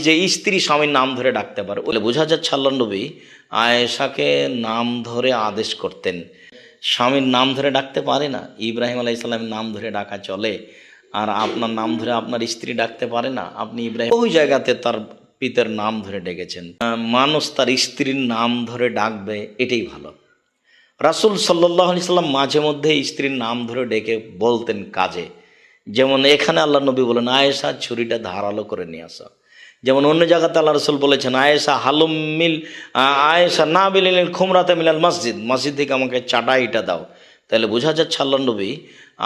যে স্ত্রী স্বামীর নাম ধরে ডাকতে পারে, বলে বোঝা যাচ্ছে আল্লাহ নবী আয়েশাকে নাম ধরে আদেশ করতেন। স্বামীর নাম ধরে ডাকতে পারে না, ইব্রাহিম আলাইহিস সালামের নাম ধরে ডাকা চলে, আর আপনার নাম ধরে আপনার স্ত্রী ডাকতে পারে না। আপনি ইব্রাহিম ওই জায়গাতে তার পিতার নাম ধরে ডেকেছেন, মানুষ তার স্ত্রীর নাম ধরে ডাকবে, এটাই ভালো। রাসূল সাল্লাল্লাহু আলাইহি সাল্লাম মাঝে মধ্যে স্ত্রীর নাম ধরে ডেকে বলতেন কাজে, যেমন এখানে আল্লাহ নবী বলেন আয়েশা ছুরিটা ধারালো করে নিয়ে আসা। যেমন অন্য জায়গাতে আল্লাহ রসুল বলেছেন আয়েশা হালুম মিল আয়েশা না বিলিল খুমরাতে মিলাল মসজিদ, মসজিদ থেকে আমাকে চাটাইটা দাও। তাহলে বোঝা যাচ্ছে আল্লাহ নবী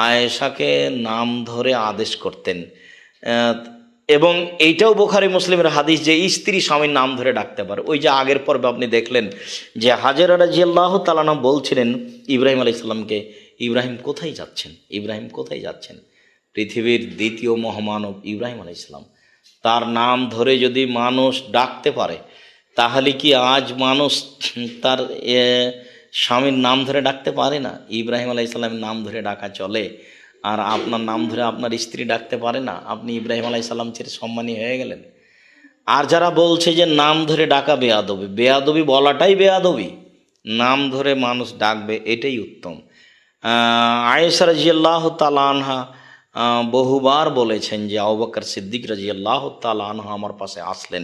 আয়েশাকে নাম ধরে আদেশ করতেন। এবং এইটাও বুখারী মুসলিমের হাদিস যে স্ত্রী স্বামীর নাম ধরে ডাকতে পারে। ওই যে আগের পর্বে আপনি দেখলেন যে হাজেরা রাদিয়াল্লাহু তাআলা আনহা বলছিলেন ইব্রাহিম আলাইহিস সালামকে, ইব্রাহিম কোথায় যাচ্ছেন, ইব্রাহিম কোথায় যাচ্ছেন? পৃথিবীর দ্বিতীয় মহামানব ইব্রাহিম আলাইহিস সালাম, তার নাম ধরে যদি মানুষ ডাকতে পারে, তাহলে কি আজ মানুষ তার স্বামীর নাম ধরে ডাকতে পারে না? ইব্রাহিম আলাইহিস সালামের নাম ধরে ডাকা চলে, আর আপনার নাম ধরে আপনার স্ত্রী ডাকতে পারে না, আপনি ইব্রাহিম আলাইহিস সালাম চেয়ে সম্মানী হয়ে গেলেন। আর যারা বলছে যে নাম ধরে ডাকা বেয়াদবি, বেয়াদবি বলাটাই বেয়াদবি, নাম ধরে মানুষ ডাকবে এটাই উত্তম। আয়েশা রাদিয়াল্লাহু তাআলা আনহা বহুবার বলেছেন যে আবু বকর সিদ্দিক রাদিয়াল্লাহু তাআলা আনহু আমার পাশে আসলেন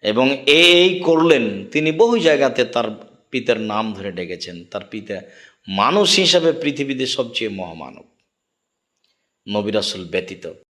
এবং এই করলেন। তিনি বহু জায়গাতে তার পিতার নাম ধরে ডেকেছেন। তার পিতা মানুষ হিসাবে পৃথিবীতে সবচেয়ে মহামানব, নবী রাসূল ব্যতীত।